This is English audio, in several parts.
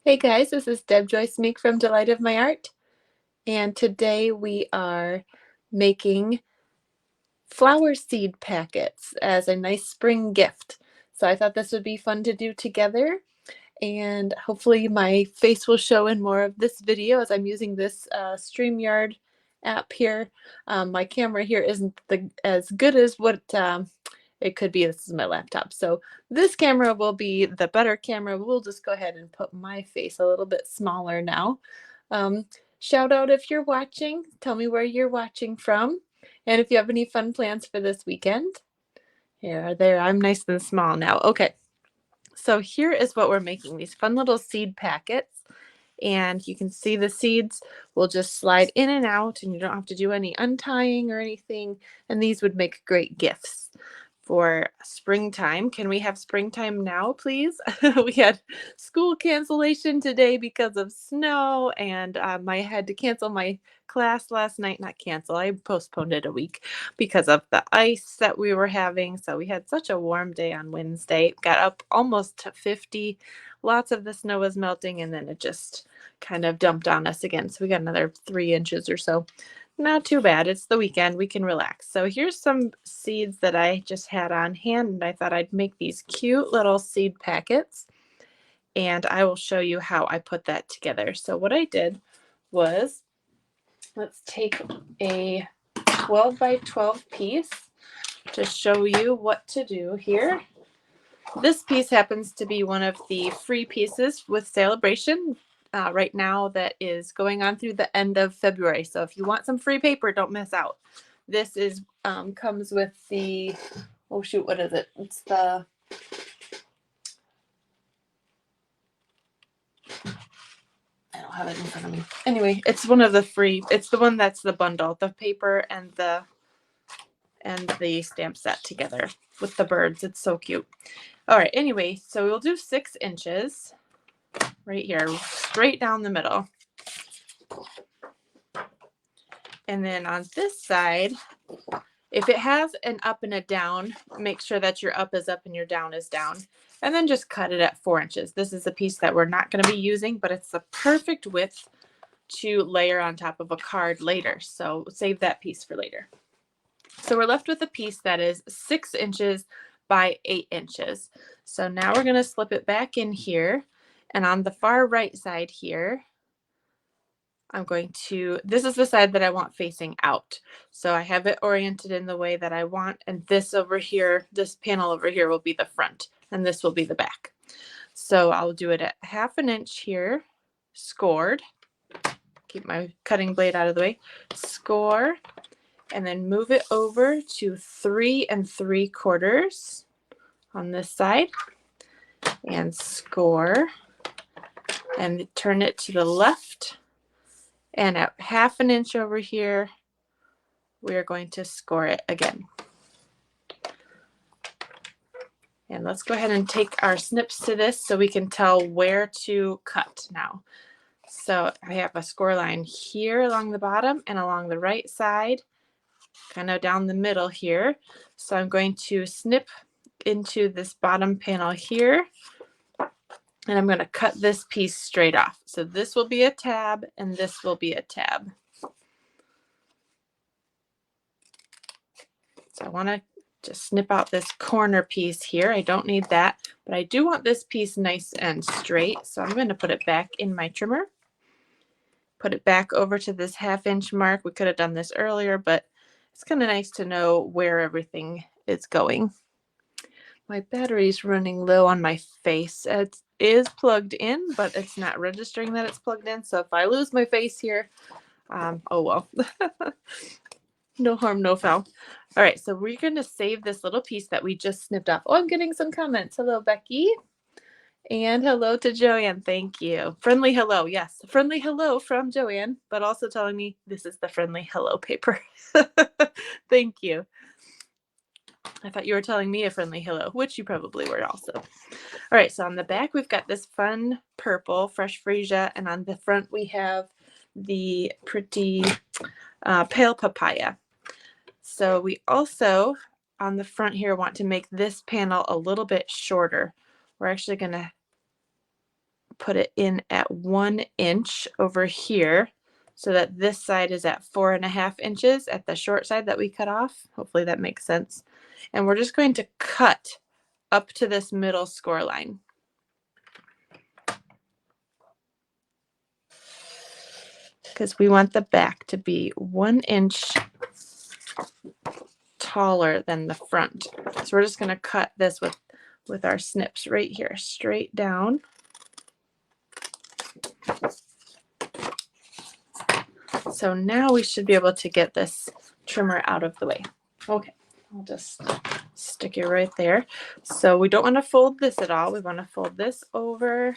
Hey guys, this is Deb Joyce Meek from Delight of My Art, and today we are making flower seed packets as a nice spring gift. So I thought this would be fun to do together, and hopefully my face will show in more of this video as I'm using this StreamYard app here. My camera here isn't as good as what it could be. This is my laptop. So this camera will be the better camera. We'll just go ahead and put my face a little bit smaller now. Um, Shout out if you're watching. Tell me where you're watching from. And if you have any fun plans for this weekend. Here, there, I'm nice and small now. Okay, so here is what we're making, these fun little seed packets. And you can see the seeds will just slide in and out, and you don't have to do any untying or anything. And these would make great gifts for springtime. Can we have springtime now, please? We had school cancellation today because of snow, and I had to cancel my class last night. Not cancel, I postponed it a week because of the ice that we were having. So we had such a warm day on Wednesday. Got up almost to 50. Lots of the snow was melting, and then it just kind of dumped on us again. So we got another 3 inches or so. Not too bad. It's the weekend. We can relax. So here's some seeds that I just had on hand, and I thought I'd make these cute little seed packets, and I will show you how I put that together. So what I did was, let's take a 12 by 12 piece to show you what to do here. This piece happens to be one of the free pieces with Celebration right now that is going on through the end of February. So if you want some free paper, don't miss out. This is comes with the, oh shoot, what is it? It's the, I don't have it in front of me. Anyway, it's one of the free, it's the one that's the bundle, the paper and the stamp set together with the birds. It's so cute. All right, anyway, so we'll do 6 inches right here, straight down the middle. And then on this side, if it has an up and a down, make sure that your up is up and your down is down. And then just cut it at 4 inches. This is a piece that we're not going to be using, but it's the perfect width to layer on top of a card later. So save that piece for later. So we're left with a piece that is 6 inches by 8 inches. So now we're going to slip it back in here. And on the far right side here, I'm going to, this is the side that I want facing out. So I have it oriented in the way that I want. And this over here, this panel over here will be the front, and this will be the back. So I'll do it at 1/2 inch here, scored. Keep my cutting blade out of the way. Score, and then move it over to 3 3/4 on this side, and score, and turn it to the left. And at 1/2 inch over here, we're going to score it again. And let's go ahead and take our snips to this so we can tell where to cut now. So I have a score line here along the bottom and along the right side, kind of down the middle here. So I'm going to snip into this bottom panel here, and I'm going to cut this piece straight off. So this will be a tab, and this will be a tab. So I want to just snip out this corner piece here. I don't need that, but I do want this piece nice and straight. So I'm going to put it back in my trimmer. Put it back over to this 1/2 inch mark. We could have done this earlier, but it's kind of nice to know where everything is going. My battery's running low on my face. It is plugged in, but it's not registering that it's plugged in. So if I lose my face here, oh well. No harm, no foul. All right, so we're going to save this little piece that we just snipped off. Oh, I'm getting some comments. Hello, Becky. And hello to Joanne. Thank you. Friendly hello. Yes, friendly hello from Joanne, but also telling me this is the friendly hello paper. Thank you. I thought you were telling me a friendly hello, which you probably were also. All right, so on the back, we've got this fun purple, fresh freesia, and on the front, we have the pretty pale papaya. So we also, on the front here, want to make this panel a little bit shorter. We're actually going to put it in at 1 inch over here so that this side is at 4.5 inches at the short side that we cut off. Hopefully that makes sense. And we're just going to cut up to this middle score line. Because we want the back to be 1 inch taller than the front. So we're just going to cut this with our snips right here, straight down. So now we should be able to get this trimmer out of the way. Okay, I'll just stick it right there. So we don't want to fold this at all. We want to fold this over.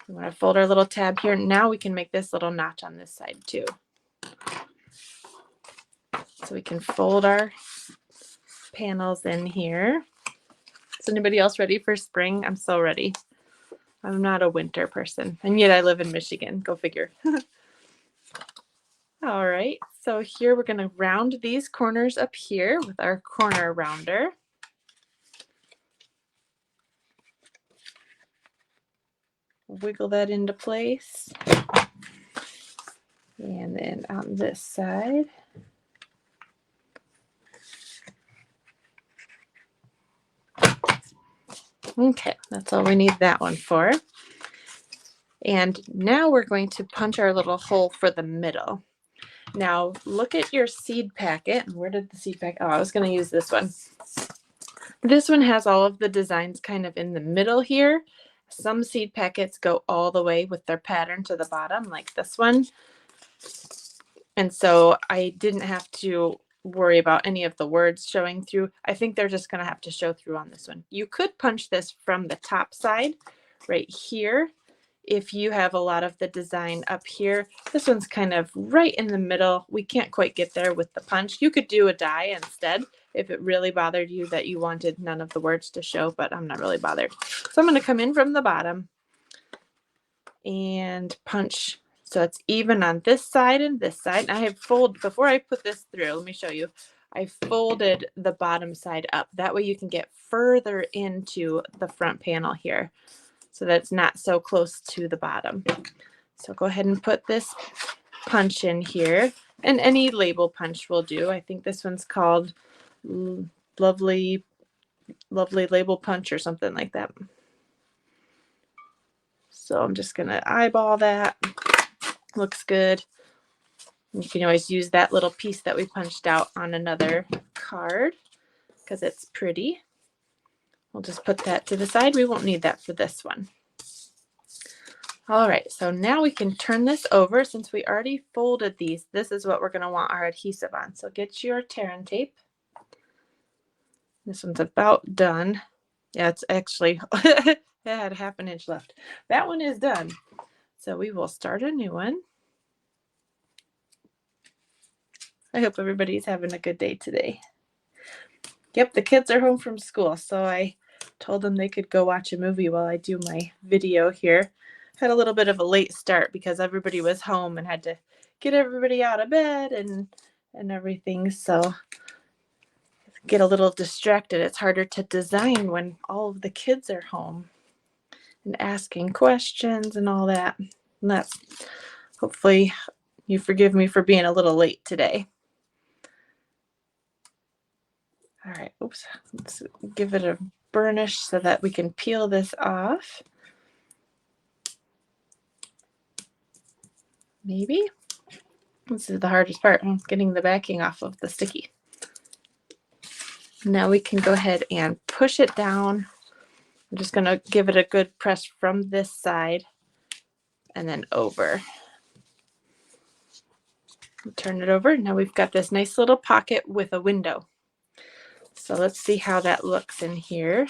We want to fold our little tab here. Now we can make this little notch on this side too. So we can fold our panels in here. Is anybody else ready for spring? I'm so ready. I'm not a winter person, and yet I live in Michigan. Go figure. All right, so here we're going to round these corners up here with our corner rounder. Wiggle that into place. And then on this side, okay, that's all we need that one for. And now we're going to punch our little hole for the middle. Now look at your seed packet. Where did the seed packet? Oh, I was going to use this one. This one has all of the designs kind of in the middle here. Some seed packets go all the way with their pattern to the bottom, like this one. And so I didn't have to worry about any of the words showing through. I think they're just going to have to show through on this one. You could punch this from the top side right here if you have a lot of the design up here. This one's kind of right in the middle. We can't quite get there with the punch. You could do a die instead if it really bothered you that you wanted none of the words to show, but I'm not really bothered. So I'm going to come in from the bottom and punch so it's even on this side and this side. I have folded, before I put this through, let me show you. I folded the bottom side up. That way you can get further into the front panel here so that it's not so close to the bottom. So go ahead and put this punch in here, and any label punch will do. I think this one's called Lovely Label Punch or something like that. So I'm just going to eyeball that. Looks good. You can always use that little piece that we punched out on another card because it's pretty. We'll just put that to the side. We won't need that for this one. All right, so now we can turn this over. Since we already folded these, this is what we're going to want our adhesive on. So get your tear and tape. This one's about done. Yeah, it's actually, it had ½ an inch left. That one is done. So we will start a new one. I hope everybody's having a good day today. Yep, the kids are home from school, so I told them they could go watch a movie while I do my video here. Had a little bit of a late start because everybody was home and had to get everybody out of bed and everything, so get a little distracted. It's harder to design when all of the kids are home and asking questions and all that. And that's, hopefully you forgive me for being a little late today. All right, oops, let's give it a burnish so that we can peel this off. Maybe. This is the hardest part, getting the backing off of the sticky. Now we can go ahead and push it down. I'm just going to give it a good press from this side and then over. Turn it over. Now we've got this nice little pocket with a window. So let's see how that looks in here.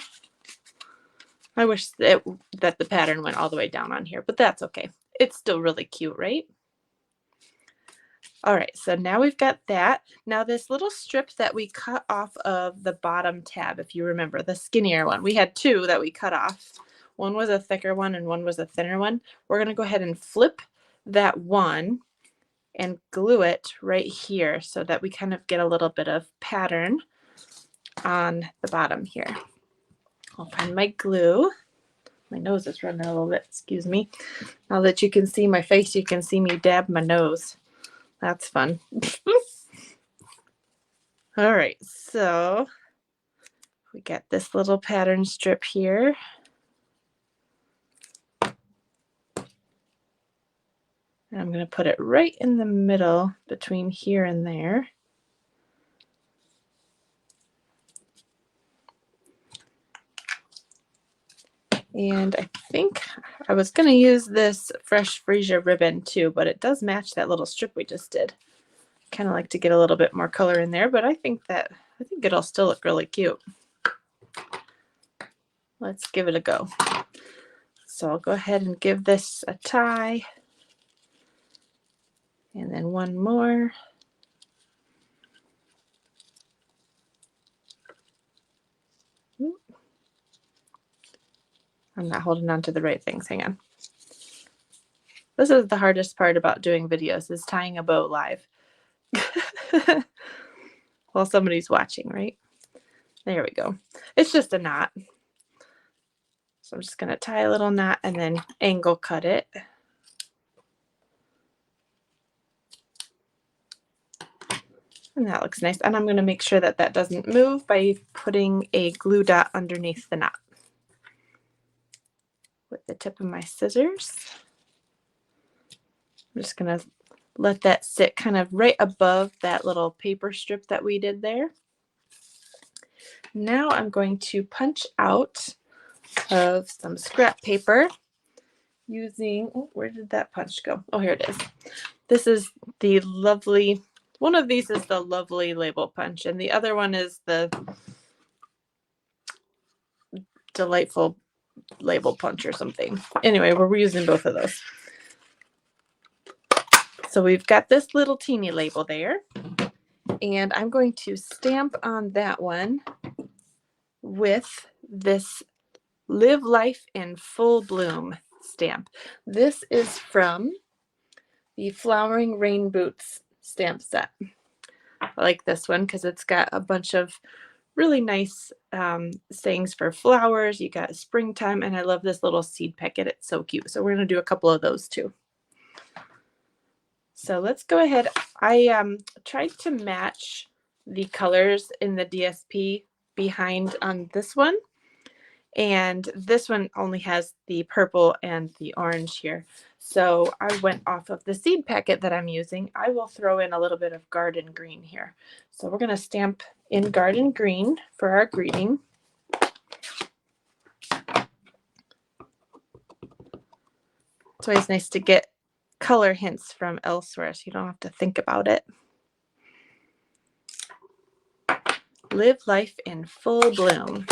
I wish that the pattern went all the way down on here, but that's okay. It's still really cute, right? All right, so now we've got that. Now this little strip that we cut off of the bottom tab, if you remember, the skinnier one, we had two that we cut off. One was a thicker one and one was a thinner one. We're going to go ahead and flip that one and glue it right here so that we kind of get a little bit of pattern on the bottom here. I'll find my glue. My nose is running a little bit, excuse me. Now that you can see my face, you can see me dab my nose. That's fun. All right, so we got this little pattern strip here. And I'm going to put it right in the middle between here and there. And I think I was going to use this fresh freesia ribbon too, but it does match that little strip we just did. Kind of like to get a little bit more color in there, but I think it'll still look really cute. Let's give it a go. So I'll go ahead and give this a tie. And then one more. I'm not holding on to the right things. Hang on. This is the hardest part about doing videos, is tying a bow live. While somebody's watching, right? There we go. It's just a knot. So I'm just going to tie a little knot and then angle cut it. And that looks nice. And I'm going to make sure that that doesn't move by putting a glue dot underneath the knot with the tip of my scissors. I'm just going to let that sit kind of right above that little paper strip that we did there. Now I'm going to punch out of some scrap paper using, oh, where did that punch go? Oh, here it is. This is the lovely, one of these is the lovely label punch, and the other one is the delightful label punch or something. Anyway, we're using both of those. So we've got this little teeny label there, and I'm going to stamp on that one with this Live Life in Full Bloom stamp. This is from the Flowering Rain Boots stamp set. I like this one because it's got a bunch of really nice sayings for flowers. You got springtime, and I love this little seed packet. It's so cute. So we're going to do a couple of those too. So let's go ahead. I tried to match the colors in the DSP behind on this one. And this one only has the purple and the orange here. So I went off of the seed packet that I'm using. I will throw in a little bit of garden green here. So we're going to stamp in garden green for our greeting. It's always nice to get color hints from elsewhere so you don't have to think about it. Live life in full bloom.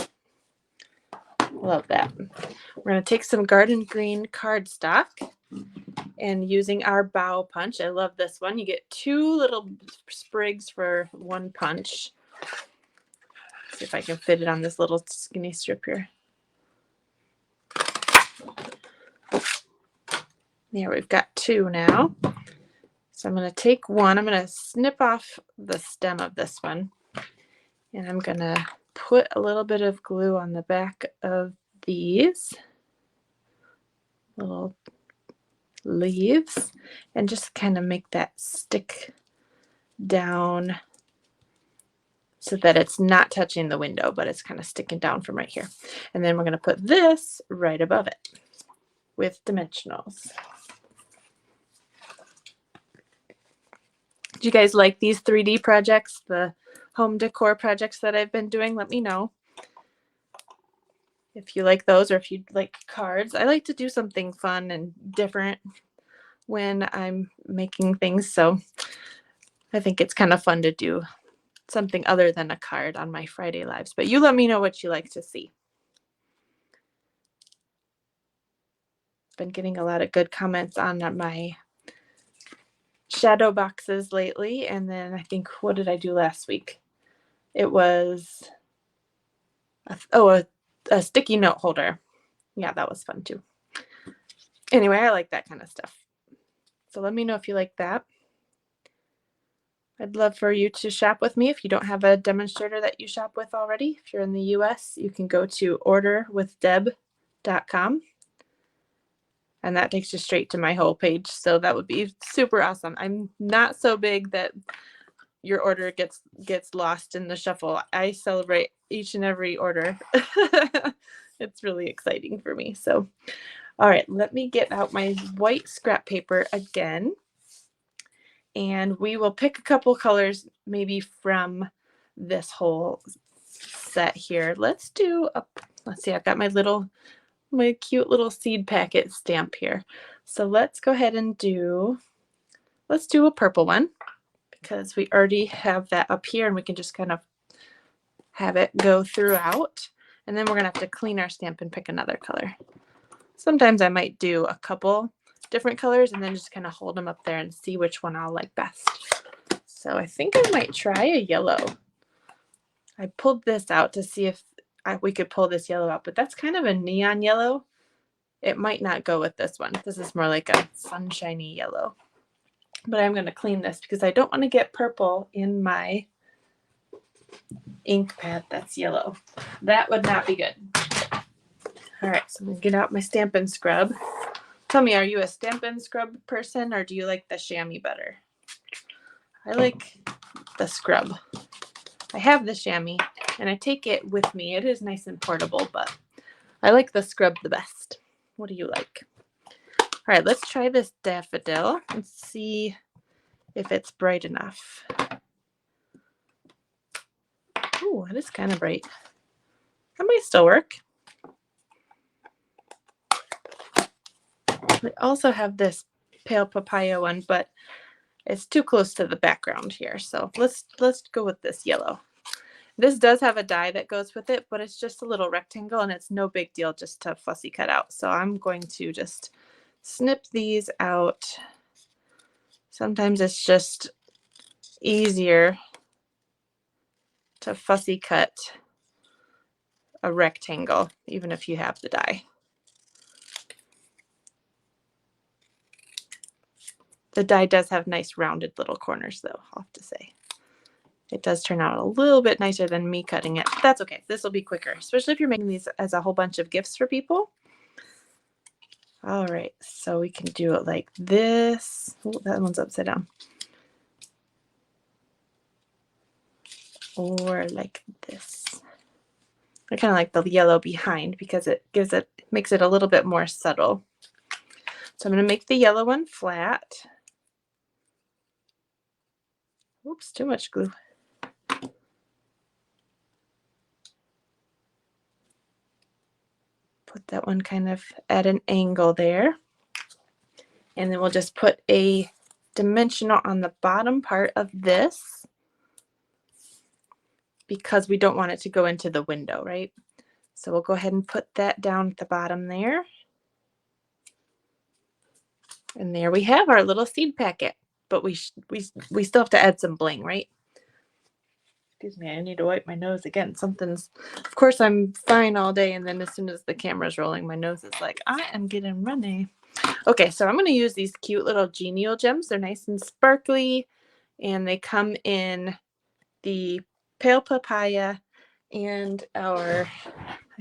Love that. We're going to take some garden green cardstock and using our bow punch. I love this one. You get 2 little sprigs for 1 punch. Let's see if I can fit it on this little skinny strip here. There, we've got 2 now. So I'm going to take one. I'm going to snip off the stem of this one. And I'm going to put a little bit of glue on the back of these little leaves and just kind of make that stick down so that it's not touching the window, but it's kind of sticking down from right here. And then we're going to put this right above it with dimensionals. Do you guys like these 3D projects, the home decor projects that I've been doing? Let me know if you like those or if you like cards. I like to do something fun and different when I'm making things, so I think it's kind of fun to do something other than a card on my Friday lives. But you let me know what you like to see. Been getting a lot of good comments on my shadow boxes lately, and then I think, what did I do last week? It was a sticky note holder. Yeah, that was fun too. Anyway, I like that kind of stuff. So let me know if you like that. I'd love for you to shop with me. If you don't have a demonstrator that you shop with already, if you're in the US, you can go to orderwithdeb.com and that takes you straight to my whole page. So that would be super awesome. I'm not so big that your order gets lost in the shuffle. I celebrate each and every order. It's really exciting for me. So, all right, let me get out my white scrap paper again. And we will pick a couple colors maybe from this whole set here. Let's see, I've got my cute little seed packet stamp here. So let's go ahead and let's do a purple one, because we already have that up here and we can just kind of have it go throughout. And then we're gonna have to clean our stamp and pick another color. Sometimes I might do a couple different colors and then just kind of hold them up there and see which one I'll like best. So I think I might try a yellow. I pulled this out to see if we could pull this yellow out, but that's kind of a neon yellow. It might not go with this one. This is more like a sunshiny yellow. But I'm going to clean this because I don't want to get purple in my ink pad that's yellow. That would not be good. All right, so I'm going to get out my Stampin' Scrub. Tell me, are you a Stampin' Scrub person or do you like the chamois better? I like the scrub. I have the chamois and I take it with me. It is nice and portable, but I like the scrub the best. What do you like? All right, let's try this daffodil and see if it's bright enough. Ooh, it is kind of bright. That might still work. We also have this pale papaya one, but it's too close to the background here. So let's go with this yellow. This does have a die that goes with it, but it's just a little rectangle and it's no big deal just to fussy cut out. So I'm going to just snip these out. Sometimes it's just easier to fussy cut a rectangle, even if you have the die. The die does have nice rounded little corners though, I'll have to say. It does turn out a little bit nicer than me cutting it. But that's okay. This will be quicker, especially if you're making these as a whole bunch of gifts for people. All right, so we can do it like this. Oh, that one's upside down. Or like this. I kind of like the yellow behind because it makes it a little bit more subtle. So I'm going to make the yellow one flat. Oops, too much glue. Put that one kind of at an angle there. And then we'll just put a dimensional on the bottom part of this because we don't want it to go into the window, right? So we'll go ahead and put that down at the bottom there. And there we have our little seed packet. But we still have to add some bling, right? Excuse me, I need to wipe my nose again. Of course, I'm fine all day, and then as soon as the camera's rolling, my nose is like, I am getting runny. Okay, so I'm going to use these cute little genial gems. They're nice and sparkly, and they come in the pale papaya and I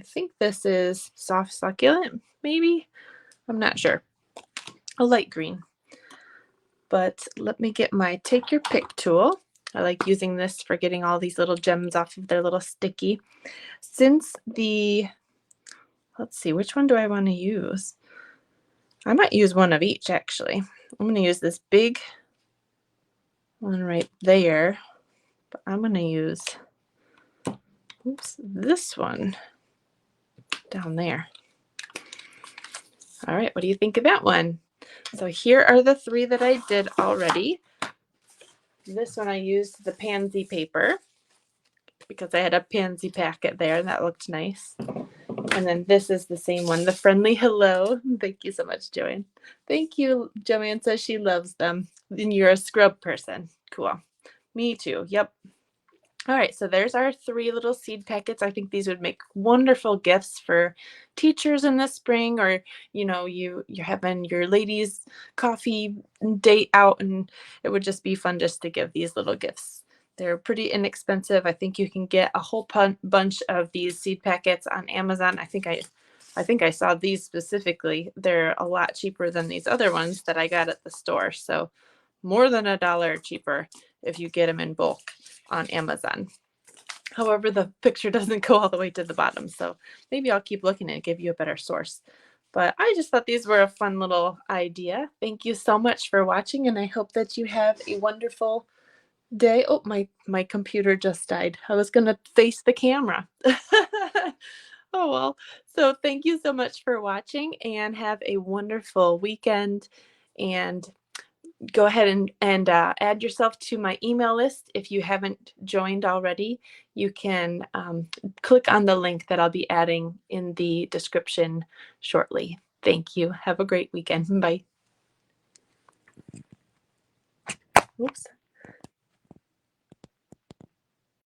think this is soft succulent, maybe? I'm not sure. A light green. But let me get my take your pick tool. I like using this for getting all these little gems off of their little sticky. Let's see, which one do I want to use? I might use one of each, actually. I'm going to use this big one right there, but I'm going to use this one down there. All right, what do you think of that one? So here are the three that I did already. This one I used the pansy paper because I had a pansy packet there and that looked nice. And then this is the same one, the friendly hello. Thank you so much, Joanne. Thank you. Joanne says she loves them. And you're a scrub person. Cool. Me too. Yep. All right, so there's our three little seed packets. I think these would make wonderful gifts for teachers in the spring, or you're having your ladies' coffee date out, and it would just be fun just to give these little gifts. They're pretty inexpensive. I think you can get a whole bunch of these seed packets on Amazon. I think I I think I saw these specifically. They're a lot cheaper than these other ones that I got at the store. So more than $1 cheaper if you get them in bulk on Amazon. However, the picture doesn't go all the way to the bottom, so maybe I'll keep looking and give you a better source. But I just thought these were a fun little idea. Thank you so much for watching, and I hope that you have a wonderful day. Oh, my computer just died. I was going to face the camera. Oh, well. So thank you so much for watching, and have a wonderful weekend. And go ahead and add yourself to my email list. If you haven't joined already, you can click on the link that I'll be adding in the description shortly. Thank you. Have a great weekend. Bye. Oops.